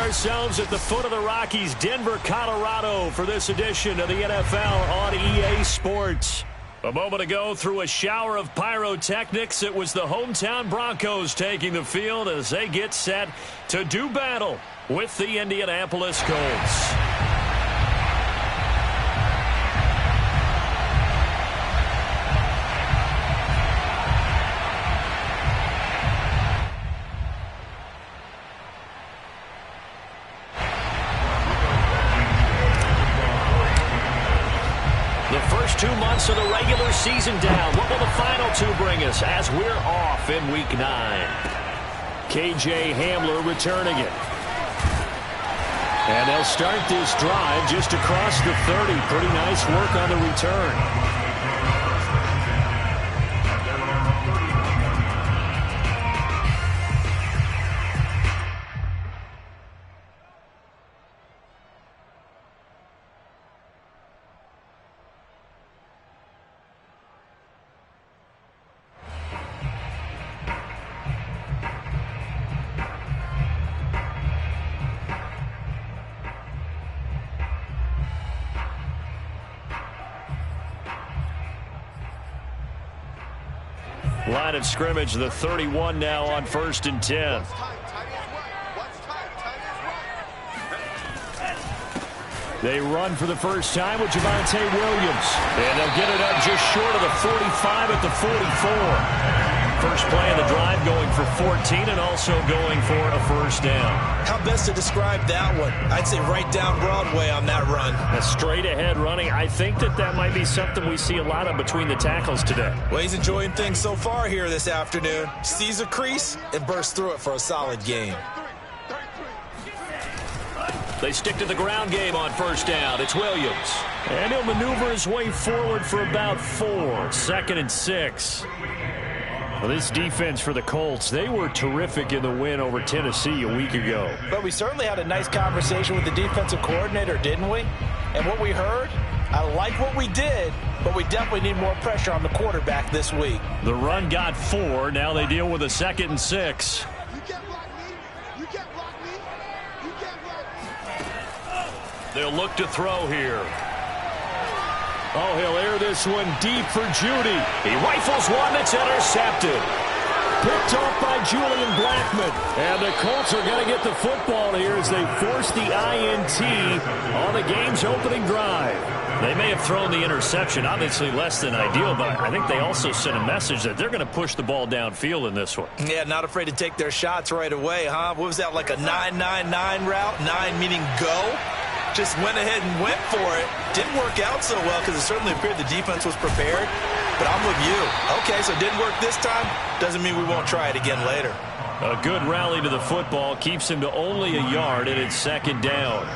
ourselves at the foot of the Rockies, Denver, Colorado, for this edition of the NFL on EA Sports. A moment ago, through a shower of pyrotechnics, it was the hometown Broncos taking the field as they get set to do battle with the Indianapolis Colts. First 2 months of the regular season down. What will the final two bring us as we're off in Week 9? KJ Hamler returning it. And they'll start this drive just across the 30. Pretty nice work on the return. Line of scrimmage, the 31 now on 1st and 10. They run for the first time with Javonte Williams. And they'll get it up just short of the 45 at the 44. First play of the drive going for 14 and also going for a first down. How best to describe that one? I'd say right down Broadway on that run. A straight ahead running. I think that might be something we see a lot of between the tackles today. Well, he's enjoying things so far here this afternoon. Sees a crease and bursts through it for a solid gain. They stick to the ground game on first down. It's Williams. And he'll maneuver his way forward for about 4. 2nd and 6. Well, this defense for the Colts, they were terrific in the win over Tennessee a week ago. But we certainly had a nice conversation with the defensive coordinator, didn't we? And what we heard, I like what we did, but we definitely need more pressure on the quarterback this week. The run got 4. Now they deal with a 2nd and 6. They'll look to throw here. Oh, he'll air this one deep for Judy. He rifles one that's intercepted. Picked off by Julian Blackmon. And the Colts are going to get the football here as they force the INT on the game's opening drive. They may have thrown the interception, obviously less than ideal, but I think they also sent a message that they're going to push the ball downfield in this one. Yeah, not afraid to take their shots right away, huh? What was that, like a 9-9-9 route? 9 meaning go? Just went ahead and went for it. Didn't work out so well because it certainly appeared the defense was prepared. But I'm with you. Okay, so it didn't work this time. Doesn't mean we won't try it again later. A good rally to the football keeps him to only a yard, and it's 2nd down.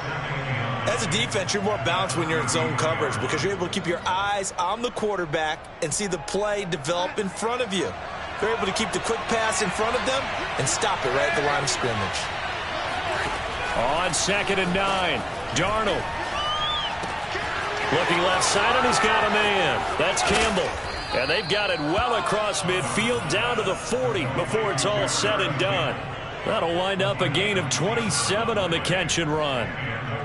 As a defense, you're more balanced when you're in zone coverage because you're able to keep your eyes on the quarterback and see the play develop in front of you. You're able to keep the quick pass in front of them and stop it right at the line of scrimmage. On 2nd and 9, Darnold. Looking left side, and he's got a man. That's Campbell. And they've got it well across midfield down to the 40 before it's all said and done. That'll wind up a gain of 27 on the catch and run.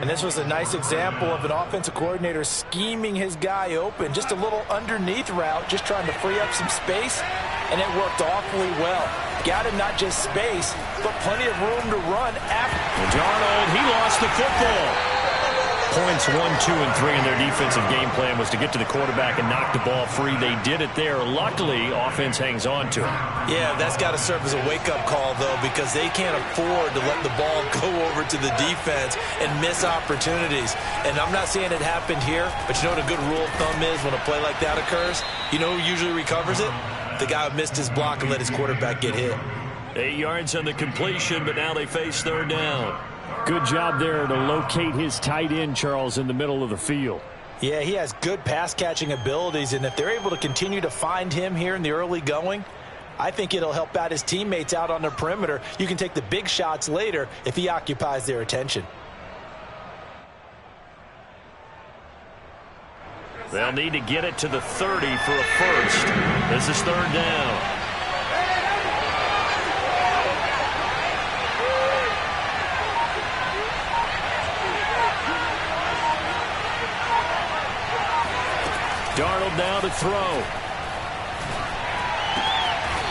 And this was a nice example of an offensive coordinator scheming his guy open. Just a little underneath route, just trying to free up some space, and it worked awfully well. Got him not just space, but plenty of room to run after. Darnold, he lost the football. Points 1, 2, and 3 in their defensive game plan was to get to the quarterback and knock the ball free. They did it there. Luckily, offense hangs on to it. Yeah, that's got to serve as a wake-up call, though, because they can't afford to let the ball go over to the defense and miss opportunities. And I'm not saying it happened here, but you know what a good rule of thumb is when a play like that occurs? You know who usually recovers it? The guy who missed his block and let his quarterback get hit. 8 yards on the completion, but now they face 3rd down. Good job there to locate his tight end, Charles, in the middle of the field. Yeah, he has good pass-catching abilities, and if they're able to continue to find him here in the early going, I think it'll help out his teammates out on the perimeter. You can take the big shots later if he occupies their attention. They'll need to get it to the 30 for a first. This is 3rd down. field now to throw.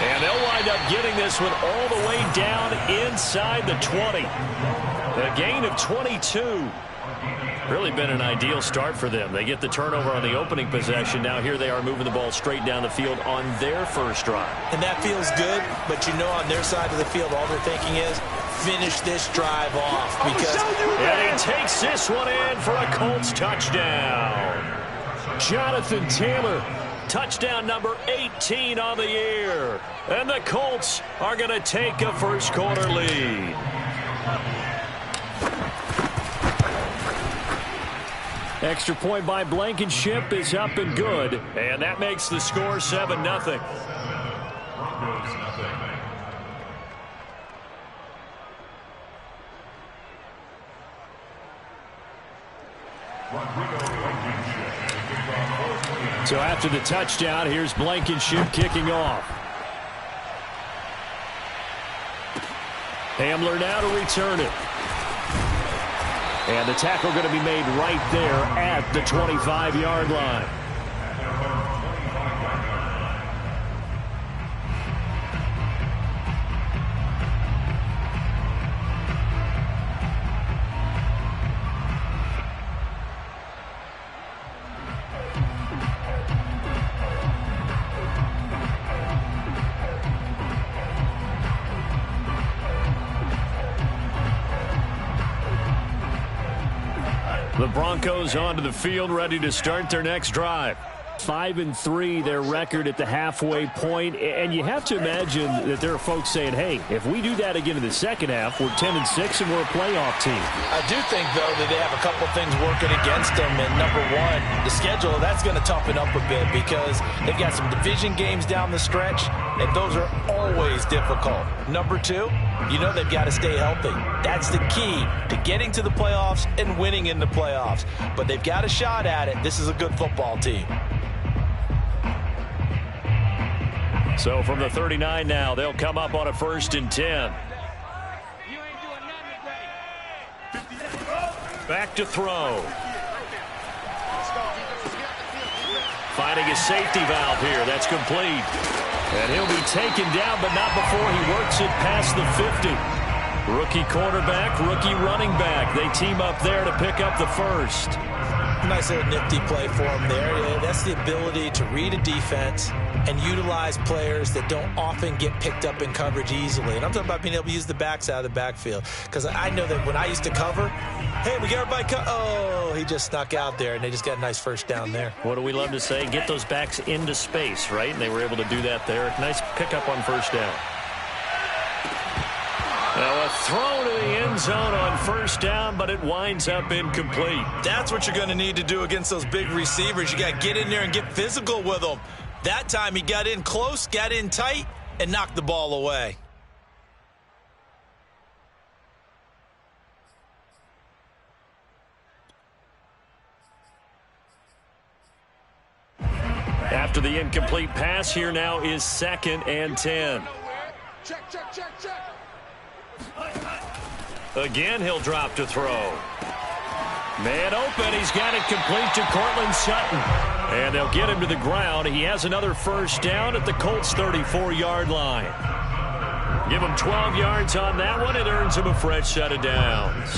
And they'll wind up getting this one all the way down inside the 20. A gain of 22. Really been an ideal start for them. They get the turnover on the opening possession. Now here they are moving the ball straight down the field on their first drive. And that feels good, but you know on their side of the field all they're thinking is finish this drive off. Because and he takes this one in for a Colts touchdown. Jonathan Taylor, touchdown number 18 on the year. And the Colts are going to take a first quarter lead. Extra point by Blankenship is up and good. And that makes the score 7-0. So after the touchdown, here's Blankenship kicking off. Hamler now to return it. And the tackle going to be made right there at the 25-yard line. The Broncos onto the field, ready to start their next drive. 5-3, their record at the halfway point, and you have to imagine that there are folks saying, hey, if we do that again in the second half, we're 10-6 and we're a playoff team. I do think, though, that they have a couple things working against them, and number one, the schedule, that's going to toughen up a bit because they've got some division games down the stretch, and those are always difficult. Number two, you know they've got to stay healthy. That's the key to getting to the playoffs and winning in the playoffs. But they've got a shot at it. This is a good football team. So from the 39 now, they'll come up on a 1st and 10. Back to throw. Finding a safety valve here. That's complete. And he'll be taken down, but not before he works it past the 50. Rookie quarterback, rookie running back. They team up there to pick up the first. Nice little nifty play for him there. That's the ability to read a defense and utilize players that don't often get picked up in coverage easily. And I'm talking about being able to use the backs out of the backfield. Because I know that when I used to cover, hey, we got everybody oh, he just snuck out there, and they just got a nice first down there. What do we love to say? Get those backs into space, right? And they were able to do that there. Nice pickup on first down. Now a throw to the end zone on first down, but it winds up incomplete. That's what you're going to need to do against those big receivers. You got to get in there and get physical with them. That time he got in close, got in tight, and knocked the ball away. After the incomplete pass, here now is 2nd and 10. Check, check, check, check. Again, he'll drop to throw. Man open. He's got it complete to Cortland Sutton. And they'll get him to the ground. He has another first down at the Colts' 34-yard line. Give him 12 yards on that one. It earns him a fresh set of downs.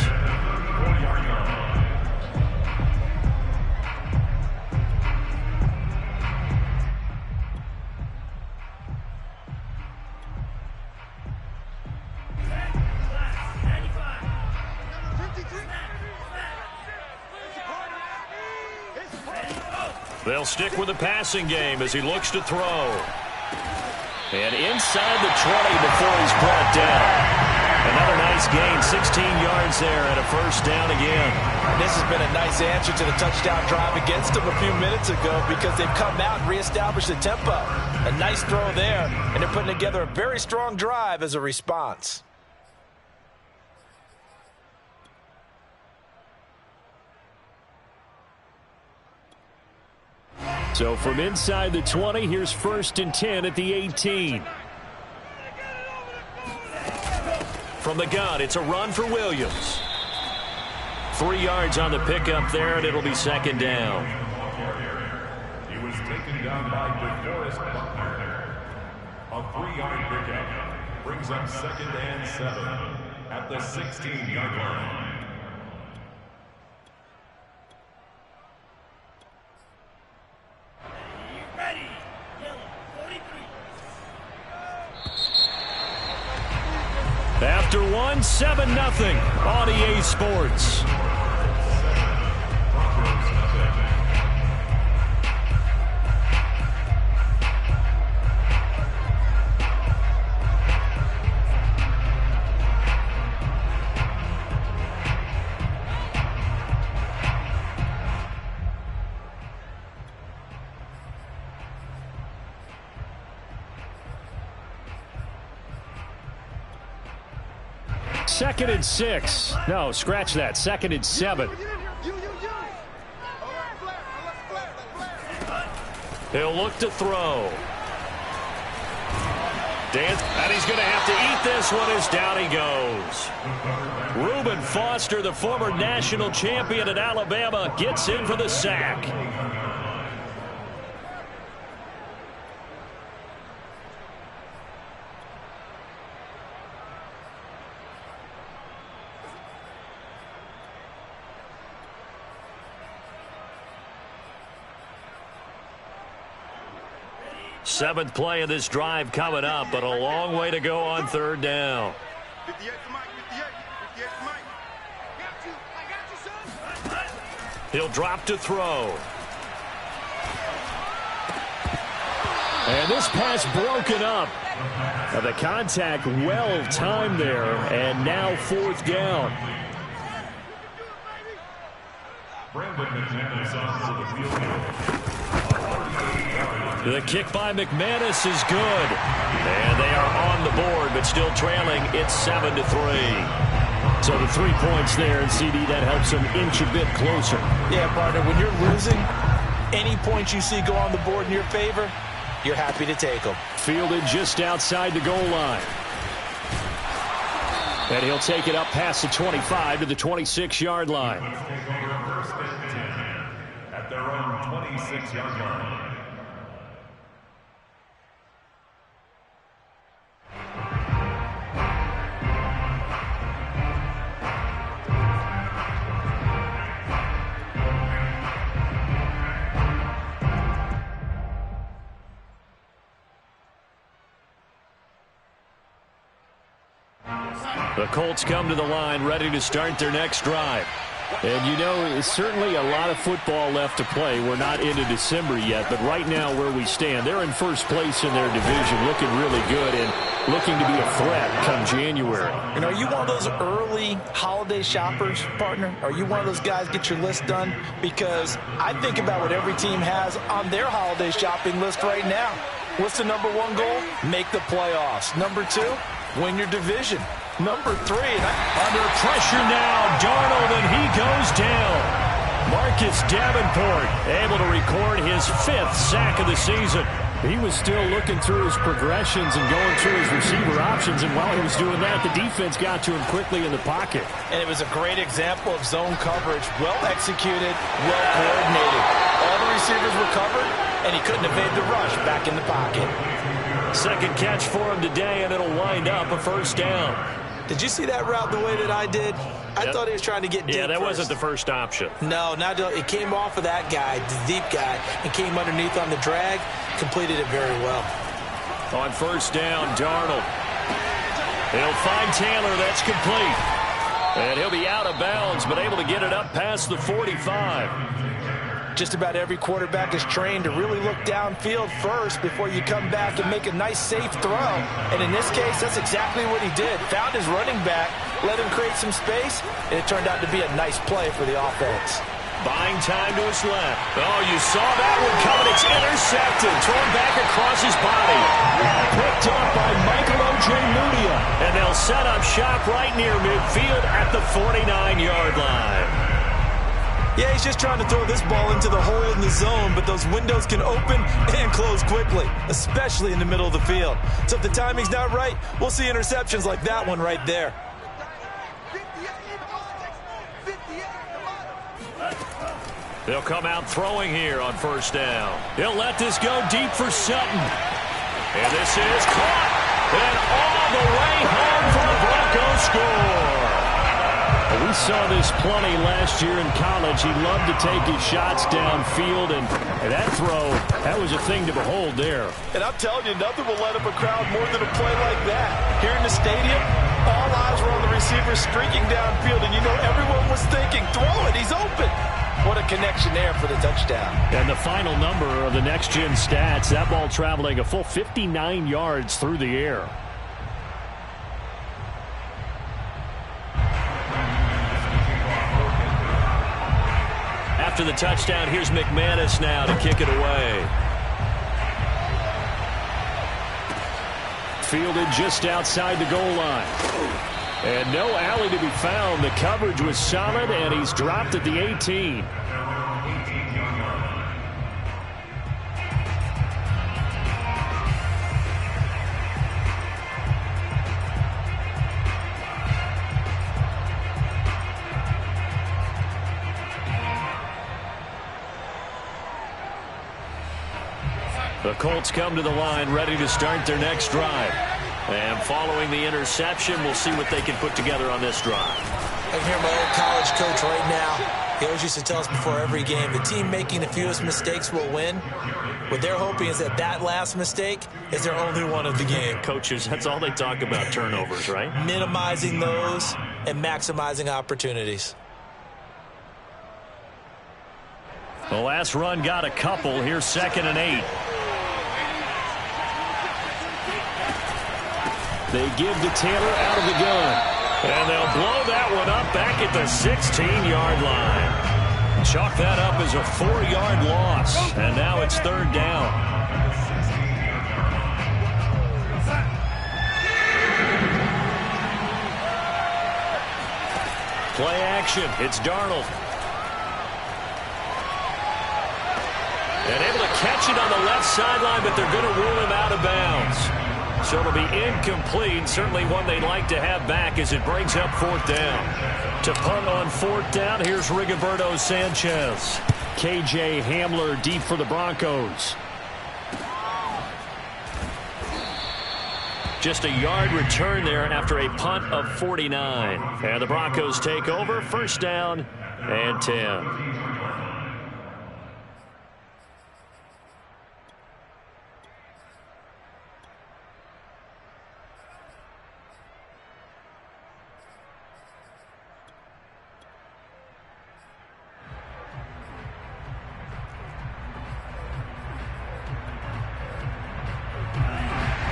They'll stick with the passing game as he looks to throw. And inside the 20 before he's brought down. Another nice gain, 16 yards there and a first down again. This has been a nice answer to the touchdown drive against them a few minutes ago because they've come out and reestablished the tempo. A nice throw there, and they're putting together a very strong drive as a response. So from inside the 20, here's 1st and 10 at the 18. From the gun, it's a run for Williams. 3 yards on the pickup there, and it'll be 2nd down. down by DeForest Buckner. A 3-yard pickup brings up 2nd and 7 at the 16-yard line. After one, 7-0 on EA Sports. Second and 6. No, scratch that. 2nd and 7. He'll look to throw. And he's going to have to eat this one as down he goes. Reuben Foster, the former national champion at Alabama, gets in for the sack. Seventh play of this drive coming up, but a long way to go on 3rd down. He'll drop to throw. And this pass broken up. The contact well timed there, and now 4th down. The kick by McManus is good. And they are on the board, but still trailing. It's 7-3. So the 3 points there, and CD, that helps them inch a bit closer. Yeah, partner, when you're losing, any points you see go on the board in your favor, you're happy to take them. Fielded just outside the goal line. And he'll take it up past the 25 to the 26-yard line. At their own 26-yard line. The Colts come to the line ready to start their next drive. And you know, it's certainly a lot of football left to play. We're not into December yet, but right now where we stand, they're in first place in their division, looking really good and looking to be a threat come January. And are you one of those early holiday shoppers, partner? Are you one of those guys get your list done? Because I think about what every team has on their holiday shopping list right now. What's the number 1 goal? Make the playoffs. Number 2, win your division. Number 3. Under pressure now, Darnold, and he goes down. Marcus Davenport able to record his 5th sack of the season. He was still looking through his progressions and going through his receiver options, and while he was doing that, the defense got to him quickly in the pocket. And it was a great example of zone coverage, well executed, well coordinated. All the receivers were covered, and he couldn't evade the rush back in the pocket. Second catch for him today, and it'll wind up a 1st down. Did you see that route the way that I did? I thought he was trying to get deep. Yeah, that wasn't the first option. No, it came off of that guy, the deep guy, and came underneath on the drag, completed it very well. On 1st down, Darnold. He'll find Taylor, that's complete. And he'll be out of bounds, but able to get it up past the 45. Just about every quarterback is trained to really look downfield first before you come back and make a nice, safe throw. And in this case, that's exactly what he did. Found his running back, let him create some space, and it turned out to be a nice play for the offense. Buying time to his left. Oh, you saw that one coming. It's intercepted. Thrown back across his body. Picked up by Michael O.J. Mudia. And they'll set up shop right near midfield at the 49-yard line. Yeah, he's just trying to throw this ball into the hole in the zone, but those windows can open and close quickly, especially in the middle of the field. So if the timing's not right, we'll see interceptions like that one right there. They'll come out throwing here on first down. He'll let this go deep for Sutton. And this is caught. And all the way home for a Broncos score. We saw this plenty last year in college. He loved to take his shots downfield, and that throw, that was a thing to behold there. And I'm telling you, nothing will let up a crowd more than a play like that. Here in the stadium, all eyes were on the receiver streaking downfield, and you know everyone was thinking, throw it, he's open. What a connection there for the touchdown. And the final number of the next-gen stats, that ball traveling a full 59 yards through the air. After the touchdown, here's McManus now to kick it away. Fielded just outside the goal line. And no alley to be found. The coverage was solid, and he's dropped at the 18. The Colts come to the line ready to start their next drive. And following the interception, we'll see what they can put together on this drive. I can hear my old college coach right now. He always used to tell us before every game, the team making the fewest mistakes will win. What they're hoping is that that last mistake is their only one of the game. Coaches, that's all they talk about, turnovers, right? Minimizing those and maximizing opportunities. The last run got a couple. Here's 2nd and 8. They give to Taylor out of the gun. And they'll blow that one up back at the 16-yard line. Chalk that up as a 4-yard loss. And now it's 3rd down. Play action. It's Darnold. And able to catch it on the left sideline, but they're going to rule him out of bounds. So it'll be incomplete. Certainly one they'd like to have back as it brings up 4th down. To punt on 4th down, here's Rigoberto Sanchez. KJ Hamler deep for the Broncos. Just a yard return there after a punt of 49. And the Broncos take over. 1st down and 10.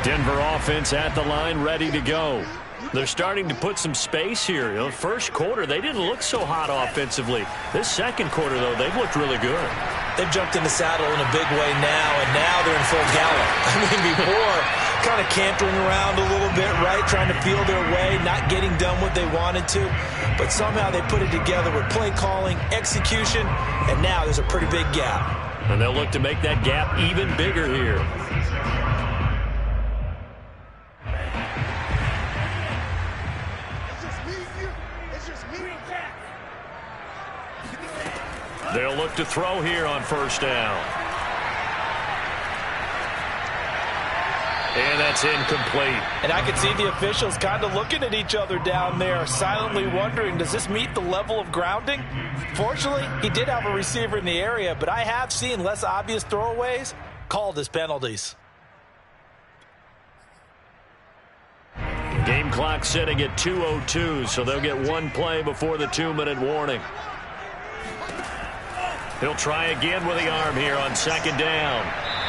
Denver offense at the line, ready to go. They're starting to put some space here. You know, first quarter, they didn't look so hot offensively. This second quarter, though, they've looked really good. They've jumped in the saddle in a big way now, and now they're in full gallop. I mean, before, kind of cantering around a little bit, right, trying to feel their way, not getting done what they wanted to. But somehow they put it together with play calling, execution, and now there's a pretty big gap. And they'll look to make that gap even bigger here. They'll look to throw here on 1st down. And that's incomplete. And I can see the officials kind of looking at each other down there, silently wondering, does this meet the level of grounding? Fortunately, he did have a receiver in the area, but I have seen less obvious throwaways called as penalties. Game clock sitting at 2:02, so they'll get one play before the 2-minute warning. He'll try again with the arm here on 2nd down.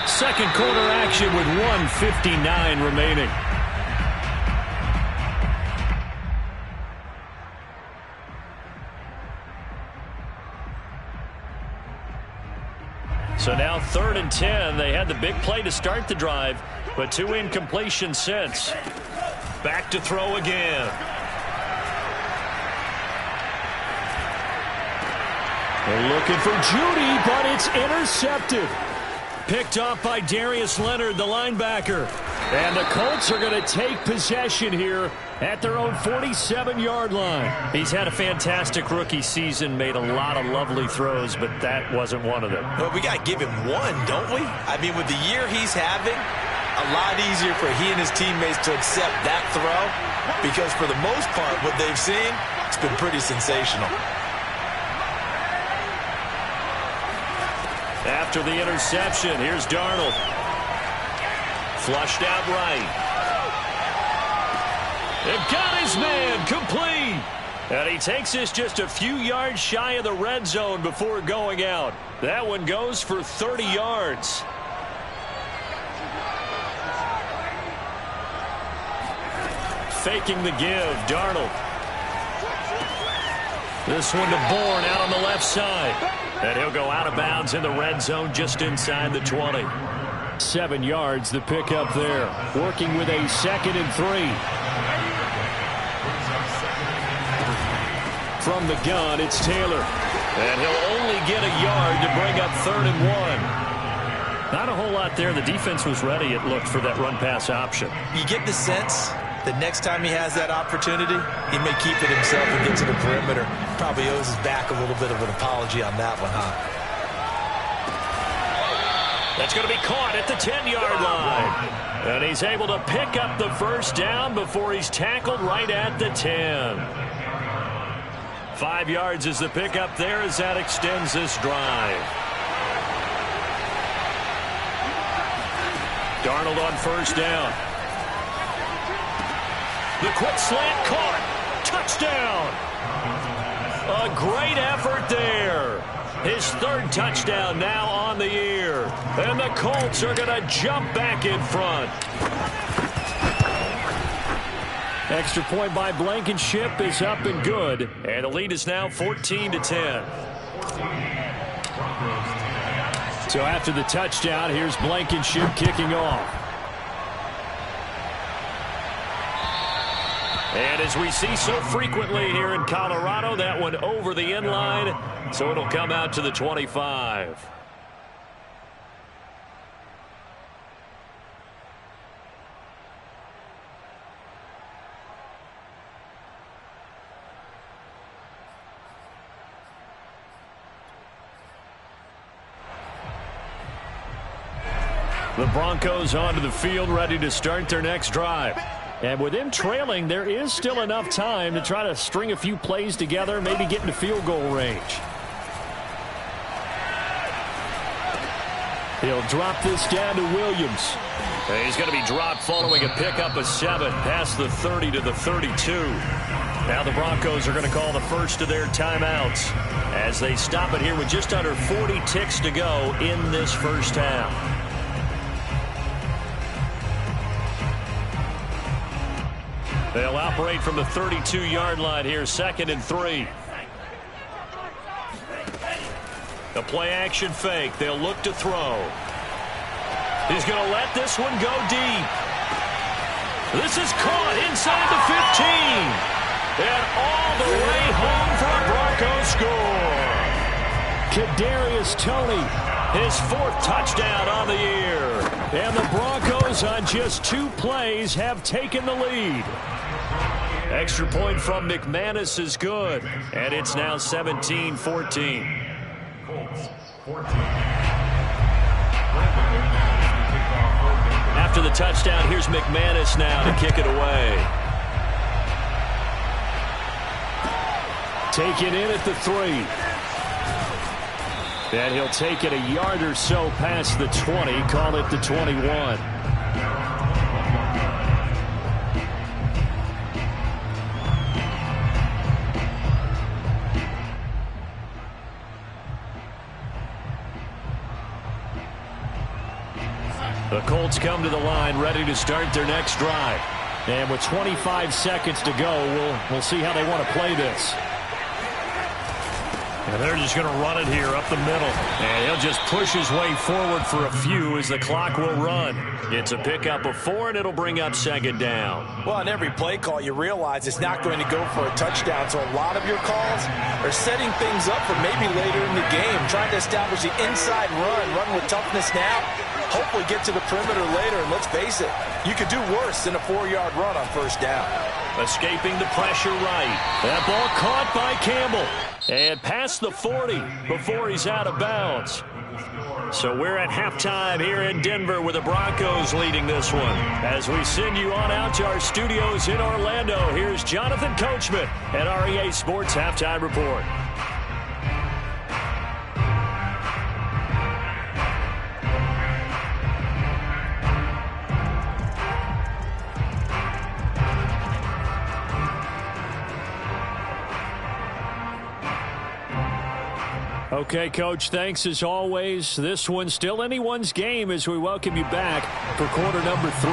Second quarter action with 1:59 remaining. So now 3rd and 10. They had the big play to start the drive, but 2 incompletions since. Back to throw again. They're looking for Judy, but it's intercepted. Picked off by Darius Leonard, the linebacker. And the Colts are going to take possession here at their own 47-yard line. He's had a fantastic rookie season, made a lot of lovely throws, but that wasn't one of them. Well, we got to give him one, don't we? I mean, with the year he's having, a lot easier for he and his teammates to accept that throw because for the most part, what they've seen, it's been pretty sensational. After the interception, here's Darnold. Flushed out right. And got his man complete. And he takes this just a few yards shy of the red zone before going out. That one goes for 30 yards. Faking the give, Darnold. This one to Bourne out on the left side. And he'll go out of bounds in the red zone just inside the 20. 7 yards, the pickup there. Working with a 2nd and 3. From the gun, it's Taylor. And he'll only get a yard to bring up 3rd and 1. Not a whole lot there. The defense was ready, it looked, for that run-pass option. You get the sense that next time he has that opportunity, he may keep it himself and get to the perimeter. Probably owes his back a little bit of an apology on that one, huh? That's going to be caught at the 10-yard line. And he's able to pick up the first down before he's tackled right at the 10. 5 yards is the pickup there as that extends this drive. Darnold on first down. The quick slant caught. Touchdown. A great effort there. His 3rd touchdown now on the year. And the Colts are going to jump back in front. Extra point by Blankenship is up and good. And the lead is now 14-10. So after the touchdown, here's Blankenship kicking off. And as we see so frequently here in Colorado, that one over the end line, so it'll come out to the 25. The Broncos onto the field, ready to start their next drive. And with them trailing, there is still enough time to try to string a few plays together, maybe get into field goal range. He'll drop this down to Williams. And he's going to be dropped following a pickup of 7 past the 30 to the 32. Now the Broncos are going to call the first of their timeouts as they stop it here with just under 40 ticks to go in this first half. They'll operate from the 32-yard line here, 2nd and 3. The play-action fake. They'll look to throw. He's going to let this one go deep. This is caught inside the 15. And all the way home for a Bronco score. Kadarius Toney, his 4th touchdown on the year. And the Broncos on just 2 plays have taken the lead. Extra point from McManus is good. And it's now 17-14. Colts 14. After the touchdown, here's McManus now to kick it away. Taken in at the 3. And he'll take it a yard or so past the 20, call it the 21. The Colts come to the line ready to start their next drive. And with 25 seconds to go, we'll see how they want to play this. And they're just going to run it here up the middle. And he'll just push his way forward for a few as the clock will run. It's a pickup of 4, and it'll bring up 2nd down. Well, on every play call, you realize it's not going to go for a touchdown. So a lot of your calls are setting things up for maybe later in the game, trying to establish the inside run with toughness now, hopefully get to the perimeter later. And let's face it, You could do worse than a 4-yard run on first down. Escaping the pressure right. That ball caught by Campbell. And past the 40 before he's out of bounds. So we're at halftime here in Denver with the Broncos leading this one. As we send you on out to our studios in Orlando, here's Jonathan Coachman at REA Sports Halftime Report. Okay, Coach, thanks as always. This one's still anyone's game as we welcome you back for quarter number 3.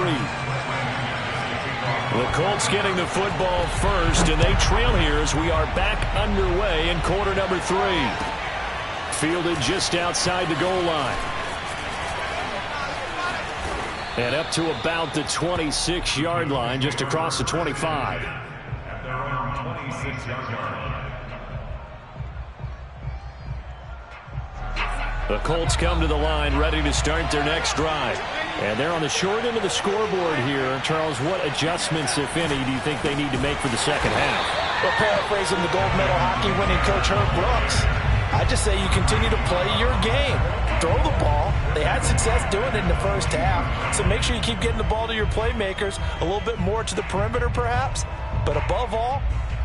The Colts getting the football first, and they trail here as we are back underway in quarter number 3. Fielded just outside the goal line. And up to about the 26-yard line, just across the 25. At their own 26-yard line. The Colts come to the line ready to start their next drive. And they're on the short end of the scoreboard here. Charles, what adjustments, if any, do you think they need to make for the second half? Well, paraphrasing the gold medal hockey winning coach Herb Brooks, I just say you continue to play your game. Throw the ball. They had success doing it in the first half. So make sure you keep getting the ball to your playmakers, a little bit more to the perimeter perhaps. But above all,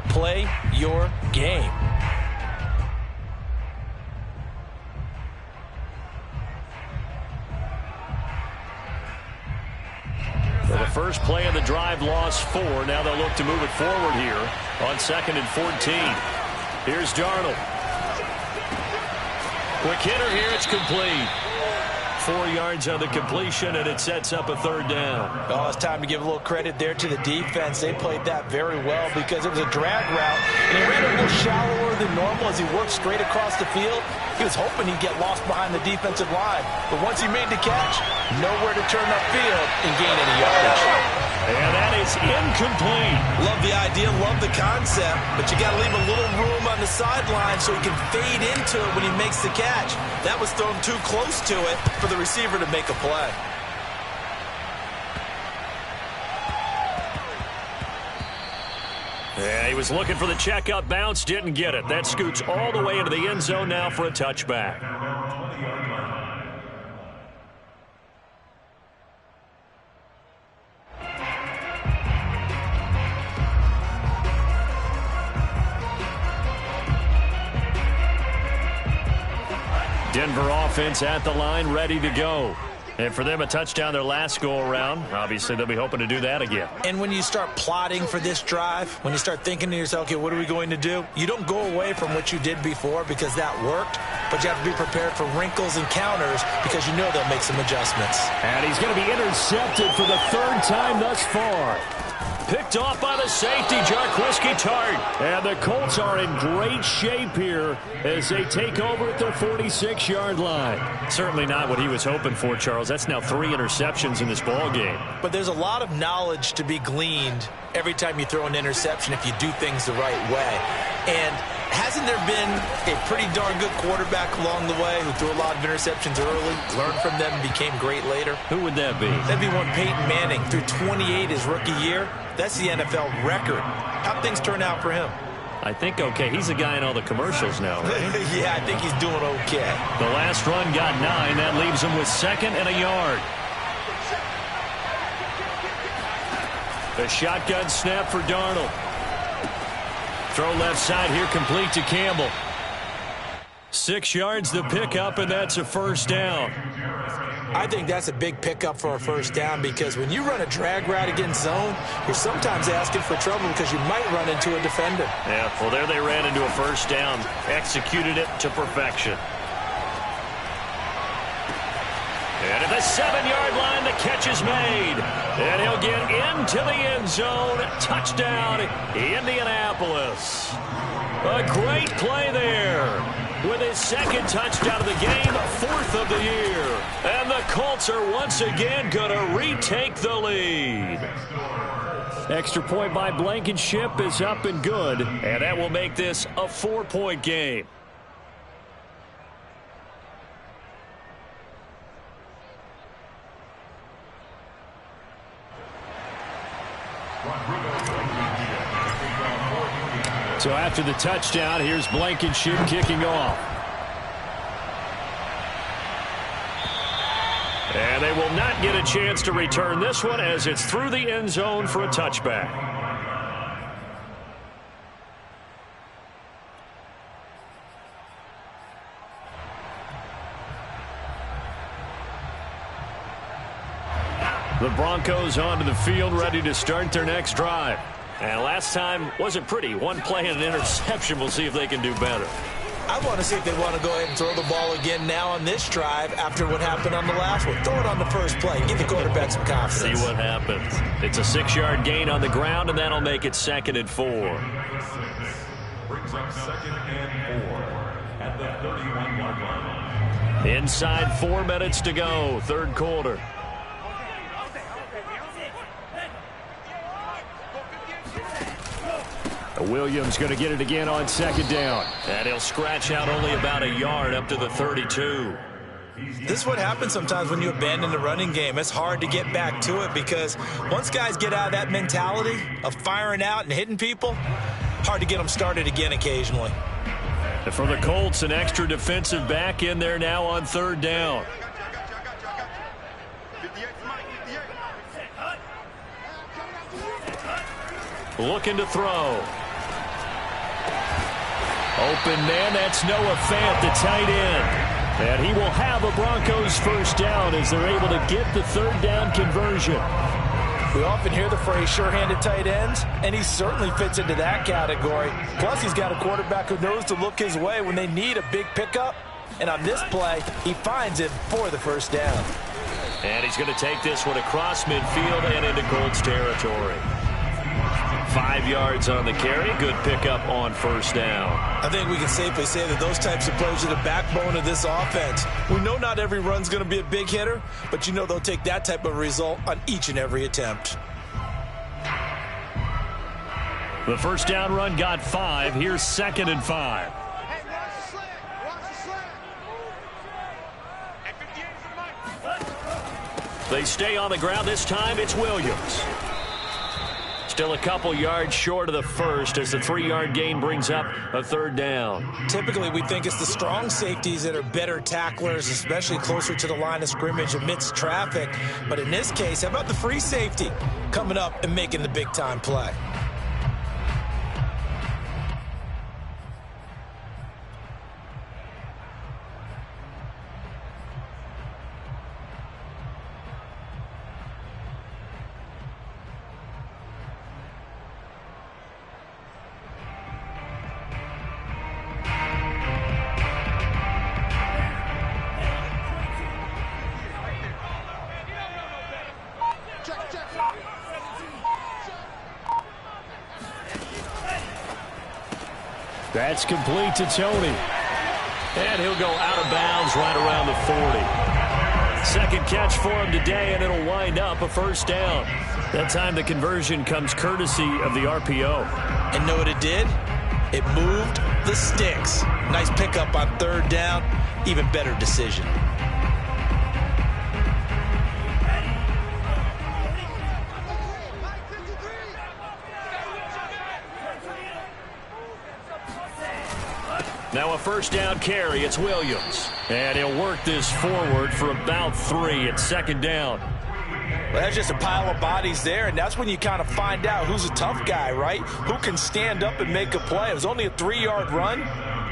play your game. So the first play of the drive lost 4. Now they'll look to move it forward here on 2nd and 14. Here's Darnold. Quick hitter here. It's complete. 4 yards on the completion, and it sets up a 3rd down. Oh, it's time to give a little credit there to the defense. They played that very well because it was a drag route, and he ran a little shallower than normal as he worked straight across the field. He was hoping he'd get lost behind the defensive line, but once he made the catch, nowhere to turn upfield and gain any yardage. And that is incomplete. Love the idea, love the concept, but you got to leave a little room on the sideline so he can fade into it when he makes the catch. That was thrown too close to it for the receiver to make a play. Yeah, he was looking for the checkup bounce, didn't get it. That scoots all the way into the end zone now for a touchback. Denver offense at the line, ready to go. And for them, a touchdown their last go-around. Obviously, they'll be hoping to do that again. And when you start plotting for this drive, when you start thinking to yourself, okay, what are we going to do? You don't go away from what you did before because that worked, but you have to be prepared for wrinkles and counters because you know they'll make some adjustments. And he's going to be intercepted for the 3rd time thus far. Picked off by the safety, Jarquiski Tart. And the Colts are in great shape here as they take over at their 46-yard line. Certainly not what he was hoping for, Charles. That's now 3 interceptions in this ball game. But there's a lot of knowledge to be gleaned every time you throw an interception if you do things the right way. And hasn't there been a pretty darn good quarterback along the way who threw a lot of interceptions early, learned from them, and became great later? Who would that be? That'd be one Peyton Manning, threw 28 his rookie year. That's the NFL record. How'd things turn out for him? I think okay. He's a guy in all the commercials now, right? Yeah, I think he's doing okay. The last run got 9. That leaves him with 2nd and a yard. The shotgun snap for Darnold. Throw left side here, complete to Campbell. 6 yards the pickup, and that's a 1st down. I think that's a big pickup for a 1st down because when you run a drag route against zone, you're sometimes asking for trouble because you might run into a defender. Yeah, well, there they ran into a 1st down. Executed it to perfection. And at the 7-yard line, the catch is made. And he'll get into the end zone. Touchdown, Indianapolis. A great play there. With his 2nd touchdown of the game, 4th of the year. And the Colts are once again going to retake the lead. Extra point by Blankenship is up and good. And that will make this a 4-point game. So after the touchdown, here's Blankenship kicking off. And they will not get a chance to return this one as it's through the end zone for a touchback. The Broncos onto the field, ready to start their next drive. And last time wasn't pretty. One play and an interception. We'll see if they can do better. I want to see if they want to go ahead and throw the ball again now on this drive after what happened on the last one. Throw it on the first play. Give the quarterback some confidence. See what happens. It's a 6-yard gain on the ground, and that'll make it 2nd and 4. Brings up 2nd and 4 at the 31-yard line. Inside 4 minutes to go, 3rd quarter. Williams going to get it again on 2nd down. And he'll scratch out only about a yard up to the 32. This is what happens sometimes when you abandon the running game. It's hard to get back to it because once guys get out of that mentality of firing out and hitting people, hard to get them started again occasionally. And for the Colts, an extra defensive back in there now on 3rd down. Looking to throw. Open man, that's Noah Fant, the tight end. And he will have a Broncos first down as they're able to get the 3rd down conversion. We often hear the phrase sure-handed tight ends, and he certainly fits into that category. Plus, he's got a quarterback who knows to look his way when they need a big pickup. And on this play, he finds it for the first down. And he's going to take this one across midfield and into Colts territory. 5 yards on the carry. Good pickup on first down. I think we can safely say that those types of plays are the backbone of this offense. We know not every run's going to be a big hitter, but you know they'll take that type of result on each and every attempt. The first down run got 5. Here's 2nd and 5. They stay on the ground. This time it's Williams. Still a couple yards short of the first as the 3-yard gain brings up a 3rd down. Typically, we think it's the strong safeties that are better tacklers, especially closer to the line of scrimmage amidst traffic. But in this case, how about the free safety coming up and making the big-time play? That's complete to Tony. And he'll go out of bounds right around the 40. 2nd catch for him today, and it'll wind up a first down. That time the conversion comes courtesy of the RPO. And know what it did? It moved the sticks. Nice pickup on 3rd down. Even better decision. Now a first down carry. It's Williams. And he'll work this forward for about 3 at 2nd down. Well, that's just a pile of bodies there, and that's when you kind of find out who's a tough guy, right? Who can stand up and make a play. It was only a 3-yard run,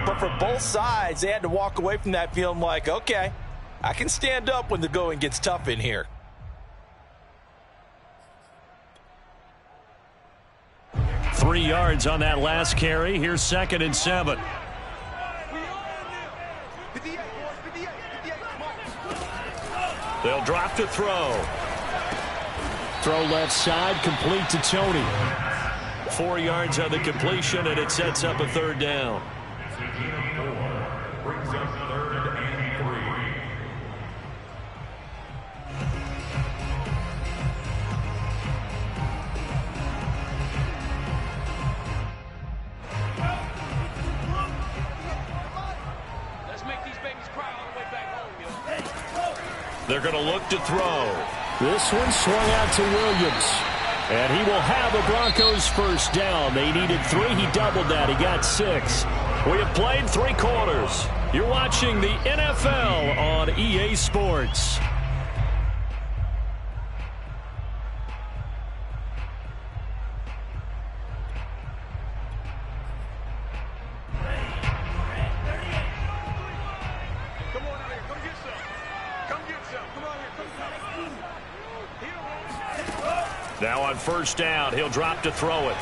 but for both sides, they had to walk away from that feeling like, okay, I can stand up when the going gets tough in here. Three yards on that last carry. Here's 2nd and 7. They'll drop to throw. Throw left side, complete to Tony. 4 yards on the completion, and it sets up a 3rd down. Brings up 3rd and 3. Let's make these babies cry all the way back home, yo. They're going to look to throw. This one swung out to Williams. And he will have the Broncos first down. They needed 3. He doubled that. He got 6. We have played 3 quarters. You're watching the NFL on EA Sports. Now on first down, he'll drop to throw it.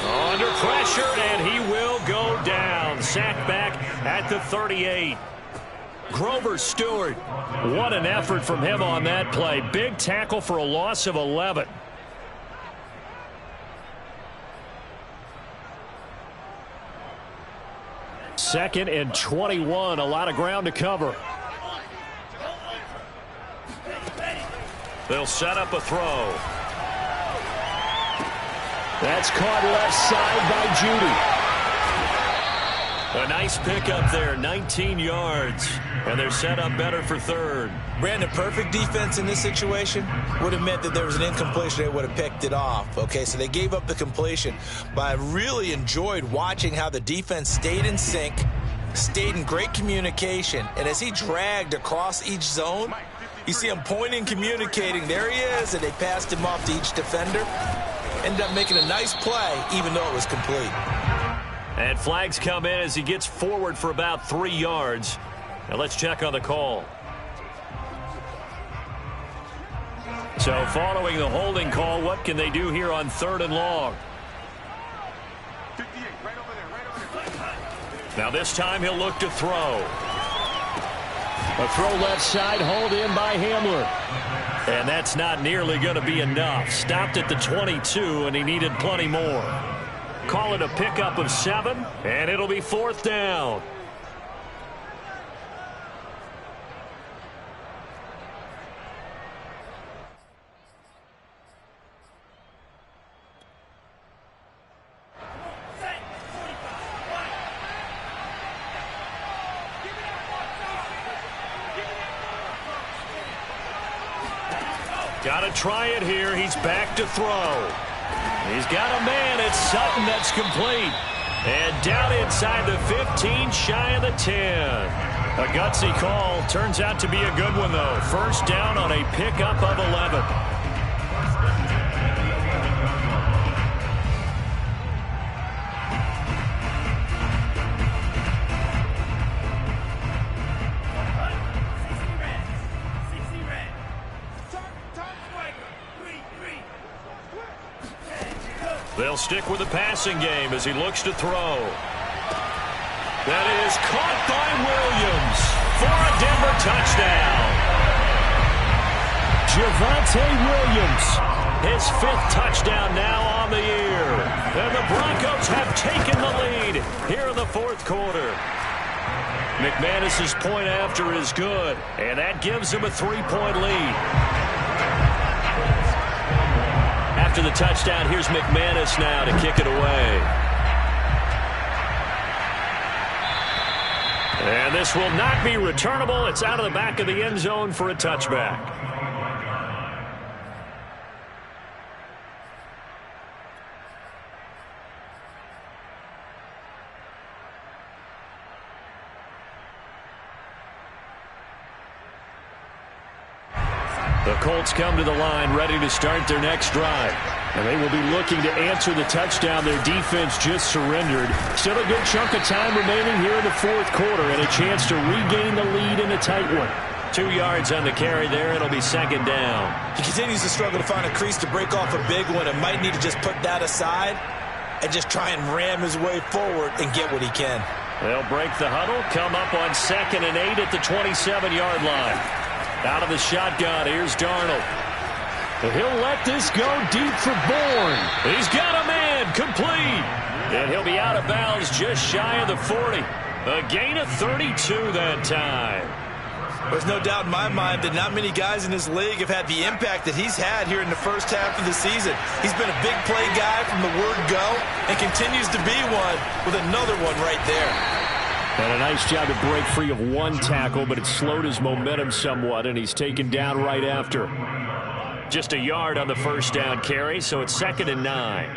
Under pressure, and he will go down. Sacked back at the 38. Grover Stewart, what an effort from him on that play. Big tackle for a loss of 11. Second and 21, a lot of ground to cover. They'll set up a throw. That's caught left side by Judy. A nice pickup there, 19 yards. And they're set up better for third. Brandon, perfect defense in this situation would have meant that there was an incompletion. They would have picked it off. Okay, so they gave up the completion. But I really enjoyed watching how the defense stayed in sync, stayed in great communication. And as he dragged across each zone, you see him pointing, communicating. There he is, and they passed him off to each defender. Ended up making a nice play, even though it was complete. And flags come in as he gets forward for about 3 yards. Now let's check on the call. So following the holding call, what can they do here on 3rd and long? 58, right over there. Now this time he'll look to throw. A throw left side, hauled in by Hamler. And that's not nearly going to be enough. Stopped at the 22, and he needed plenty more. Call it a pickup of 7, and it'll be 4th down. Got to try it here. He's back to throw. He's got a man. It's Sutton that's complete. And down inside the 15, shy of the 10. A gutsy call. Turns out to be a good one, though. First down on a pickup of 11. They'll stick with the passing game as he looks to throw. That is caught by Williams for a Denver touchdown. Javonte Williams, his 5th touchdown now on the year. And the Broncos have taken the lead here in the 4th quarter. McManus's point after is good, and that gives him a 3-point lead. After the touchdown, here's McManus now to kick it away. And this will not be returnable. It's out of the back of the end zone for a touchback. The Colts come to the line ready to start their next drive. And they will be looking to answer the touchdown their defense just surrendered. Still a good chunk of time remaining here in the 4th quarter and a chance to regain the lead in a tight one. 2 yards on the carry there. It'll be 2nd down. He continues to struggle to find a crease to break off a big one and might need to just put that aside and just try and ram his way forward and get what he can. They'll break the huddle, come up on 2nd and 8 at the 27-yard line. Out of the shotgun, here's Darnold. He'll let this go deep for Bourne. He's got a man, complete. And he'll be out of bounds just shy of the 40. A gain of 32 that time. There's no doubt in my mind that not many guys in this league have had the impact that he's had here in the first half of the season. He's been a big play guy from the word go and continues to be one with another one right there. And a nice job to break free of one tackle, but it slowed his momentum somewhat, and he's taken down right after. Just a yard on the first down carry, so it's 2nd and 9.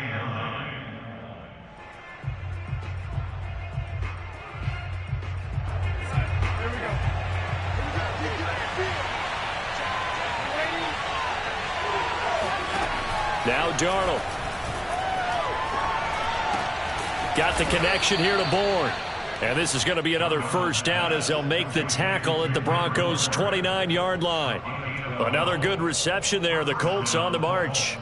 Now Darnold. Got the connection here to Bourne. And this is going to be another first down as they'll make the tackle at the Broncos' 29-yard line. Another good reception there. The Colts on the march.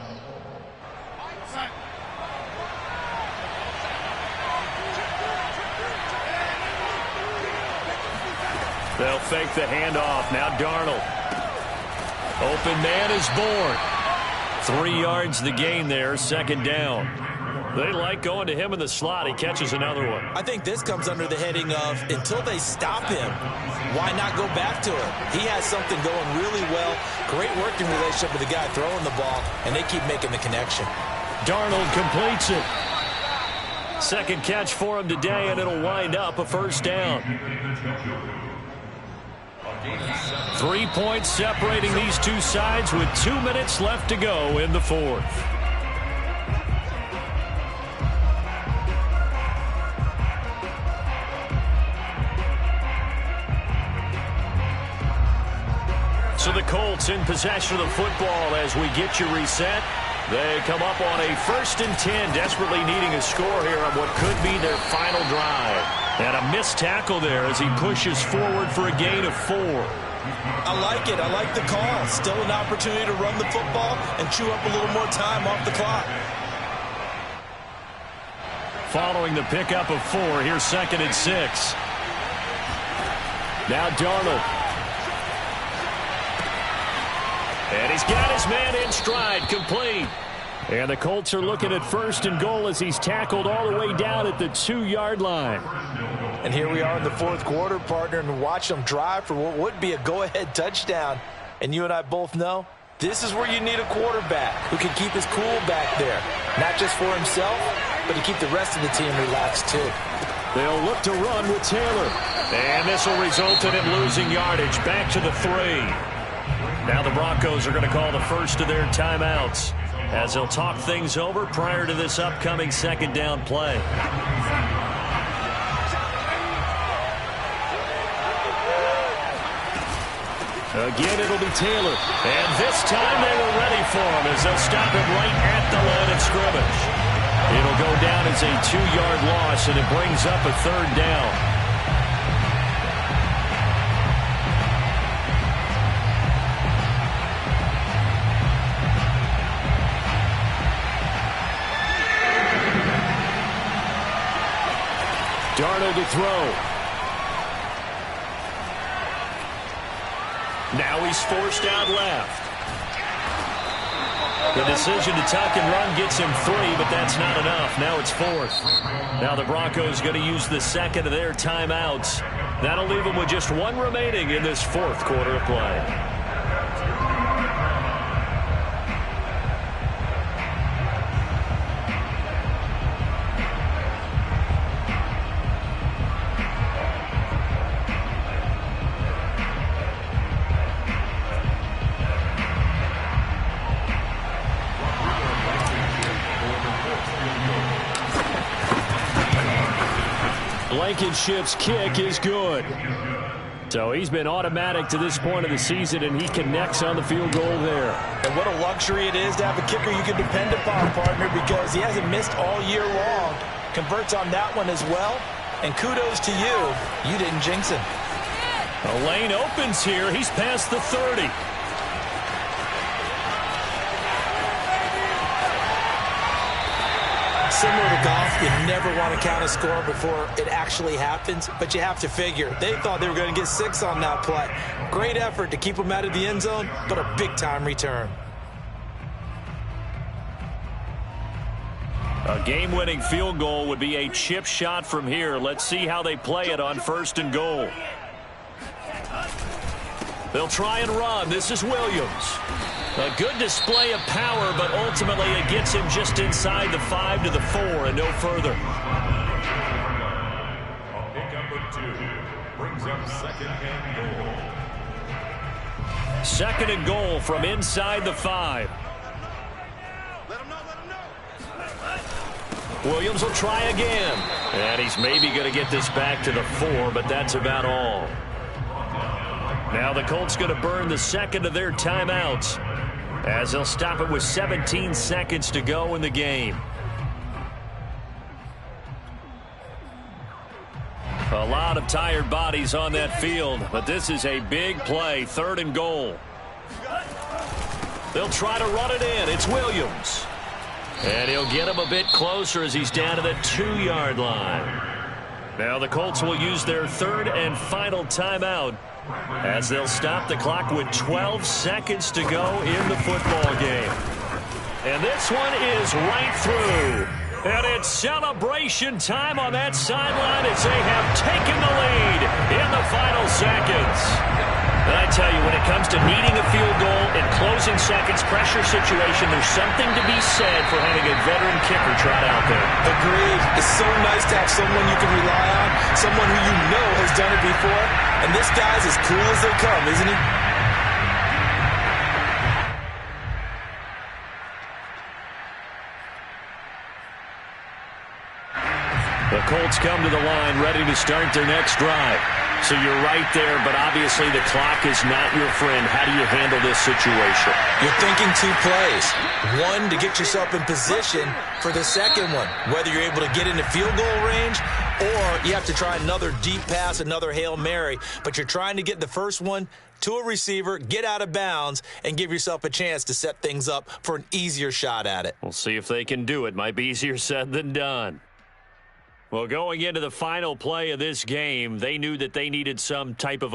They'll fake the handoff. Now Darnold. Open man is Bourne. 3 yards the gain there, 2nd down. They like going to him in the slot. He catches another one. I think this comes under the heading of until they stop him, why not go back to it? He has something going really well. Great working relationship with the guy throwing the ball, and they keep making the connection. Darnold completes it. 2nd catch for him today, and it'll wind up a first down. 3 points separating these two sides with 2 minutes left to go in the 4th. So the Colts in possession of the football as we get you reset. They come up on a 1st and 10, desperately needing a score here on what could be their final drive. And a missed tackle there as he pushes forward for a gain of 4. I like it. I like the call. Still an opportunity to run the football and chew up a little more time off the clock. Following the pickup of 4, here's 2nd and 6. Now Darnold. And he's got his man in stride, complete. And the Colts are looking at 1st and goal as he's tackled all the way down at the 2-yard line. And here we are in the 4th quarter, partner, and watch them drive for what would be a go-ahead touchdown. And you and I both know this is where you need a quarterback who can keep his cool back there. Not just for himself, but to keep the rest of the team relaxed too. They'll look to run with Taylor. And this will result in him losing yardage back to the 3. Now the Broncos are going to call the first of their timeouts as they'll talk things over prior to this upcoming 2nd down play. Again, it'll be Taylor. And this time they were ready for him as they'll stop him right at the line of scrimmage. It'll go down as a 2-yard loss, and it brings up a 3rd down. Darnold to throw. Now he's forced out left. The decision to tuck and run gets him 3, but that's not enough. Now it's 4th. Now the Broncos going to use the 2nd of their timeouts. That'll leave them with just 1 remaining in this 4th quarter of play. Blankenship's kick is good. So he's been automatic to this point of the season, and he connects on the field goal there. And what a luxury it is to have a kicker you can depend upon, partner, because he hasn't missed all year long. Converts on that one as well. And kudos to you. You didn't jinx him. A lane opens here. He's past the 30. Similar to golf, you never want to count a score before it actually happens, but you have to figure. They thought they were going to get 6 on that play. Great effort to keep them out of the end zone, but a big-time return. A game-winning field goal would be a chip shot from here. Let's see how they play it on 1st and goal. They'll try and run. This is Williams. A good display of power, but ultimately it gets him just inside the 5 to the 4 and no further. A pickup of 2 brings up 2nd and goal. 2nd and goal from inside the 5. Let him know, let him know. Williams will try again. And he's maybe going to get this back to the 4, but that's about all. Now the Colts going to burn the second of their timeouts as they'll stop it with 17 seconds to go in the game. A lot of tired bodies on that field, but this is a big play. 3rd and goal. They'll try to run it in. It's Williams. And he'll get him a bit closer as he's down to the 2-yard line. Now the Colts will use their 3rd and final timeout as they'll stop the clock with 12 seconds to go in the football game. And this one is right through. And it's celebration time on that sideline as they have taken the lead in the final seconds. And I tell you, when it comes to needing a field goal in closing seconds, pressure situation, there's something to be said for having a veteran kicker trot out there. Agreed. It's so nice to have someone you can rely on, someone who you know has done it before. And this guy's as cool as they come, isn't he? The Colts come to the line ready to start their next drive. So you're right there, but obviously the clock is not your friend. How do you handle this situation? You're thinking 2 plays. One, to get yourself in position for the second one, whether you're able to get into field goal range or you have to try another deep pass, another Hail Mary. But you're trying to get the first one to a receiver, get out of bounds, and give yourself a chance to set things up for an easier shot at it. We'll see if they can do it. Might be easier said than done. Well, going into the final play of this game, they knew that they needed some type of a